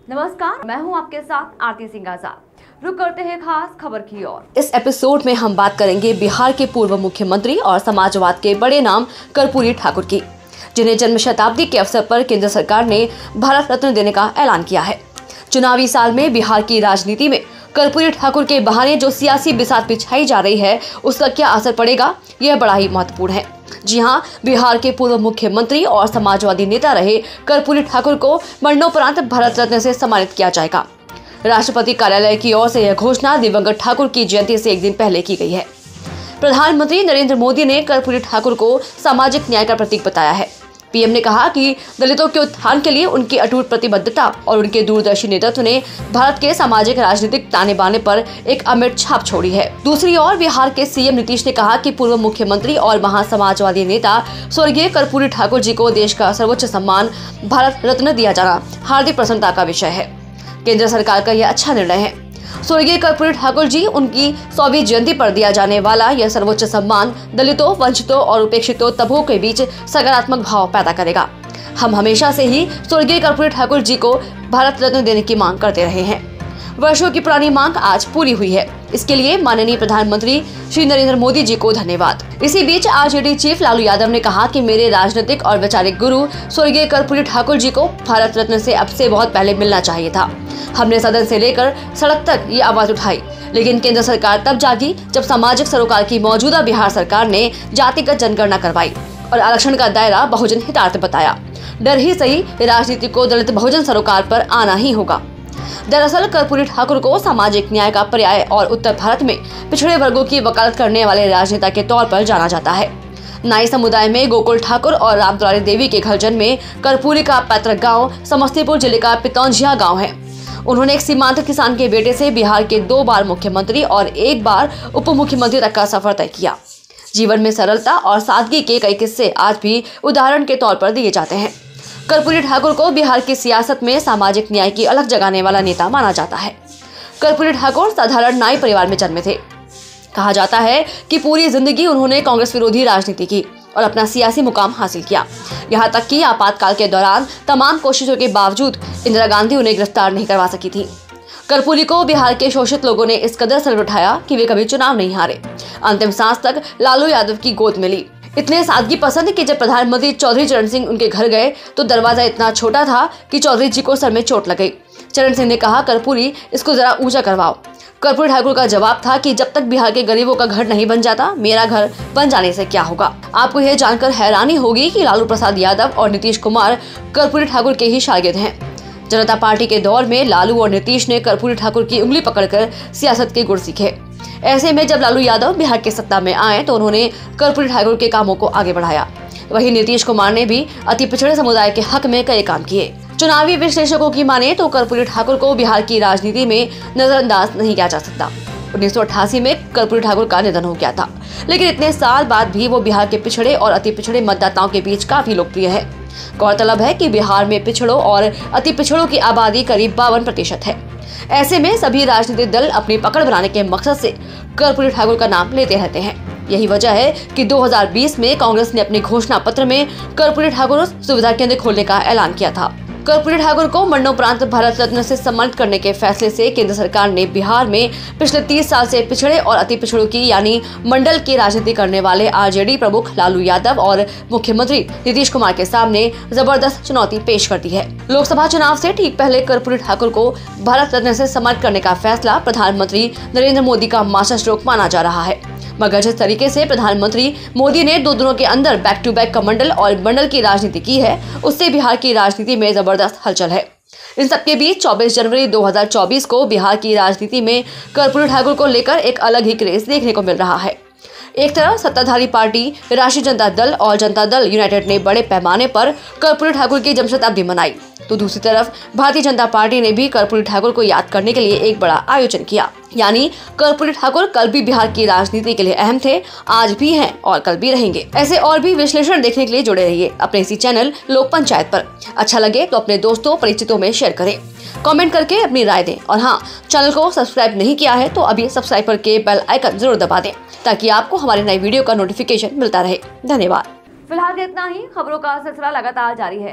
नमस्कार, मैं हूं आपके साथ आरती सिंह आजाद। रुक करते हैं खास खबर की ओर। इस एपिसोड में हम बात करेंगे बिहार के पूर्व मुख्यमंत्री और समाजवाद के बड़े नाम कर्पूरी ठाकुर की, जिन्हें जन्म शताब्दी के अवसर पर केंद्र सरकार ने भारत रत्न देने का ऐलान किया है। चुनावी साल में बिहार की राजनीति में कर्पूरी ठाकुर के बहाने जो सियासी बिसात बिछाई जा रही है, उसका क्या असर पड़ेगा, यह बड़ा ही महत्वपूर्ण है। जी हां, बिहार के पूर्व मुख्यमंत्री और समाजवादी नेता रहे कर्पूरी ठाकुर को मरणोपरांत भारत रत्न से सम्मानित किया जाएगा। राष्ट्रपति कार्यालय की ओर से यह घोषणा दिवंगत ठाकुर की जयंती से एक दिन पहले की गई है। प्रधानमंत्री नरेंद्र मोदी ने कर्पूरी ठाकुर को सामाजिक न्याय का प्रतीक बताया है। पीएम ने कहा कि दलितों के उत्थान के लिए उनकी अटूट प्रतिबद्धता और उनके दूरदर्शी नेतृत्व ने भारत के सामाजिक राजनीतिक ताने बाने पर एक अमिट छाप छोड़ी है। दूसरी ओर बिहार के सीएम नीतीश ने कहा कि पूर्व मुख्यमंत्री और महासमाजवादी नेता स्वर्गीय कर्पूरी ठाकुर जी को देश का सर्वोच्च सम्मान भारत रत्न दिया जाना हार्दिक प्रसन्नता का विषय है। केंद्र सरकार का यह अच्छा निर्णय है। स्वर्गीय कर्पूरी ठाकुर जी उनकी 100वीं जयंती पर दिया जाने वाला यह सर्वोच्च सम्मान दलितों, वंचितों और उपेक्षितों तबकों के बीच सकारात्मक भाव पैदा करेगा। हम हमेशा से ही स्वर्गीय कर्पूरी ठाकुर जी को भारत रत्न देने की मांग करते रहे हैं। वर्षों की पुरानी मांग आज पूरी हुई है। इसके लिए माननीय प्रधानमंत्री श्री नरेंद्र मोदी जी को धन्यवाद। इसी बीच आरजेडी चीफ लालू यादव ने कहा कि मेरे राजनीतिक और वैचारिक गुरु स्वर्गीय कर्पूरी ठाकुर जी को भारत रत्न से अब से बहुत पहले मिलना चाहिए था। हमने सदन से लेकर सड़क तक ये आवाज उठाई, लेकिन केंद्र सरकार तब जागी जब सामाजिक सरोकार की मौजूदा बिहार सरकार ने जातिगत जनगणना करवाई और आरक्षण का दायरा बहुजन हितार्थ बताया। डर ही सही, राजनीति को दलित बहुजन सरोकार पर आना ही होगा। दरअसल कर्पूरी ठाकुर को सामाजिक न्याय का पर्याय और उत्तर भारत में पिछड़े वर्गों की वकालत करने वाले राजनेता के तौर पर जाना जाता है। नाई समुदाय में गोकुल ठाकुर और रामदुलारी देवी के घर जन्मे कर्पूरी का पैतृक गांव समस्तीपुर जिले का पितौंझिया गांव है। उन्होंने एक सीमांत किसान के बेटे से बिहार के 2 बार मुख्यमंत्री और 1 बार उप मुख्यमंत्री तक का सफर तय किया। जीवन में सरलता और सादगी के कई किस्से आज भी उदाहरण के तौर पर दिए जाते हैं। कर्पूरी ठाकुर को बिहार की सियासत में सामाजिक न्याय की अलख जगाने वाला नेता माना जाता है। कर्पूरी ठाकुर साधारण नाई परिवार में जन्मे थे। कहा जाता है कि पूरी जिंदगी उन्होंने कांग्रेस विरोधी राजनीति की और अपना सियासी मुकाम हासिल किया। यहाँ तक कि आपातकाल के दौरान तमाम कोशिशों के बावजूद इंदिरा गांधी उन्हें गिरफ्तार नहीं करवा सकी थी। कर्पूरी को बिहार के शोषित लोगों ने इस कदर सर उठाया कि वे कभी चुनाव नहीं हारे। अंतिम सांस तक लालू यादव की गोद में ली। इतने सादगी पसंद कि जब प्रधानमंत्री चौधरी चरण सिंह उनके घर गए तो दरवाजा इतना छोटा था कि चौधरी जी को सर में चोट लग गई। चरण सिंह ने कहा, कर्पूरी इसको जरा ऊंचा करवाओ। कर्पूरी ठाकुर का जवाब था कि जब तक बिहार के गरीबों का घर नहीं बन जाता, मेरा घर बन जाने से क्या होगा। आपको यह जानकर हैरानी होगी कि लालू प्रसाद यादव और नीतीश कुमार कर्पूरी ठाकुर के ही शागिर्द हैं। जनता पार्टी के दौर में लालू और नीतीश ने कर्पूरी ठाकुर की उंगली पकड़कर सियासत के गुर सीखे। ऐसे में जब लालू यादव बिहार के सत्ता में आए तो उन्होंने कर्पूरी ठाकुर के कामों को आगे बढ़ाया। वहीं नीतीश कुमार ने भी अति पिछड़े समुदाय के हक में कई काम किए। चुनावी विश्लेषकों की माने तो कर्पूरी ठाकुर को बिहार की राजनीति में नजरअंदाज नहीं किया जा सकता। 1988 में कर्पूरी ठाकुर का निधन हो गया था, लेकिन इतने साल बाद भी वो बिहार के पिछड़े और अति पिछड़े मतदाताओं के बीच काफी लोकप्रिय है। गौरतलब है कि बिहार में पिछड़ों और अति पिछड़ों की आबादी करीब 52% है। ऐसे में सभी राजनीतिक दल अपनी पकड़ बनाने के मकसद से कर्पूरी ठाकुर का नाम लेते रहते हैं। यही वजह है कि 2020 में कांग्रेस ने अपने घोषणा पत्र में कर्पूरी ठाकुर सुविधा केंद्र खोलने का ऐलान किया था। कर्पूरी ठाकुर को मरणोपरांत भारत रत्न से सम्मानित करने के फैसले से केंद्र सरकार ने बिहार में पिछले 30 साल से पिछड़े और अति पिछड़ों की यानी मंडल की राजनीति करने वाले आरजेडी प्रमुख लालू यादव और मुख्यमंत्री नीतीश कुमार के सामने जबरदस्त चुनौती पेश कर दी है। लोकसभा चुनाव से ठीक पहले कर्पूरी ठाकुर को भारत रत्न से सम्मानित करने का फैसला प्रधानमंत्री नरेंद्र मोदी का मास्टर स्ट्रोक माना जा रहा है। मगर जिस तरीके से प्रधानमंत्री मोदी ने 2 दिनों के अंदर बैक टू बैक कमंडल और मंडल की राजनीति की है, उससे बिहार की राजनीति में जबरदस्त हलचल है। इन सबके बीच 24 जनवरी 2024 को बिहार की राजनीति में कर्पूरी ठाकुर को लेकर एक अलग ही क्रेज देखने को मिल रहा है। एक तरफ सत्ताधारी पार्टी राष्ट्रीय जनता दल और जनता दल यूनाइटेड ने बड़े पैमाने पर कर्पूरी ठाकुर की जन्मशताब्दी मनाई, तो दूसरी तरफ भारतीय जनता पार्टी ने भी कर्पूरी ठाकुर को याद करने के लिए एक बड़ा आयोजन किया। यानी कर्पूरी ठाकुर कल भी बिहार की राजनीति के लिए अहम थे, आज भी हैं और कल भी रहेंगे। ऐसे और भी विश्लेषण देखने के लिए जुड़े रहिए अपने इसी चैनल लोक पंचायत पर। अच्छा लगे तो अपने दोस्तों परिचितों में शेयर करें, कमेंट करके अपनी राय दें और हाँ, चैनल को सब्सक्राइब नहीं किया है तो अभी सब्सक्राइब करके बेल आइकन जरूर दबा दें ताकि आपको हमारे नई वीडियो का नोटिफिकेशन मिलता रहे। धन्यवाद। फिलहाल इतना ही। खबरों का सिलसिला लगातार जारी है।